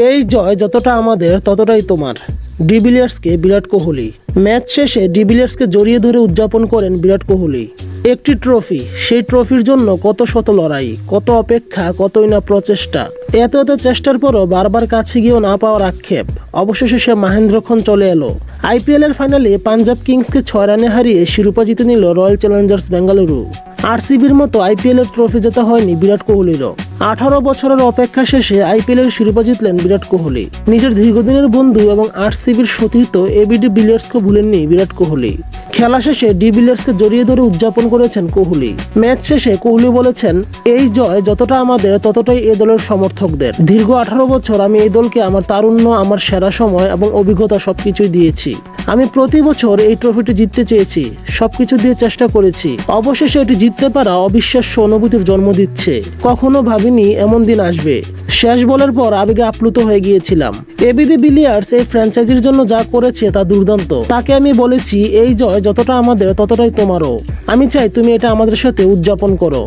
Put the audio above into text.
এই জয় যতটা আমাদের ততটাই তোমার। ডিভিলিয়ার্সকে বিরাট কোহলি। ম্যাচ শেষে ডিভিলিয়ার্সকে জড়িয়ে ধরে উদযাপন করেন বিরাট কোহলি। একটি ট্রফি, সেই ট্রফির জন্য কত শত লড়াই, কত অপেক্ষা, কতই না প্রচেষ্টা। এত চেষ্টার পরও বারবার কাছে গিয়েও না পাওয়ার আক্ষেপ। অবশেষে সে মহেন্দ্রক্ষণ চলে এলো। আইপিএল এর ফাইনালে পাঞ্জাব কিংসকে 6 রানে হারিয়ে শিরোপা জিতে নিল রয়্যাল চ্যালেঞ্জার্স বেঙ্গালুরু। আরসিবির মতো আইপিএল এর ট্রফি জেতা হয়নি বিরাট কোহলিরও। 18 বছরের অপেক্ষা শেষে আইপিএল এর শিরোপা জিতলেন বিরাট কোহলি। নিজের দীর্ঘদিনের বন্ধু এবং আরসিবির সতীর্থ এবি ডিভিলিয়ার্সকে ভুলেননি বিরাট কোহলি। খেলা শেষে ডিভিলিয়ার্সকে জড়িয়ে ধরে উদযাপন করেছেন কোহলি। ম্যাচ শেষে কোহলি বলেছেন, এই জয় যতটা আমাদের ততটাই এ দলের সমর্থকদের। দীর্ঘ 18 বছর আমি এই দলকে আমার তারুণ্য, আমার সেরা সময় এবং অভিজ্ঞতা সবকিছুই দিয়েছি। আমি প্রতি বছর এই ট্রফিটি জিততে চেয়েছি, সবকিছু দিয়ে চেষ্টা করেছি। অবশেষে এটি জিততে পারা অবিশ্বাস্য অনুভূতির জন্ম দিচ্ছে। কখনো ভাবিনি এমন দিন আসবে। শেষ বলের পর আবেগে আপ্লুত হয়ে গিয়েছিলাম। এবি ডিভিলিয়ার্স এই ফ্র্যাঞ্চাইজির জন্য যা করেছে তা দুর্দান্ত। তাকে আমি বলেছি, এই জয় যতটা আমাদের ততটাই তোমারও। আমি চাই তুমি এটা আমাদের সাথে উদযাপন করো।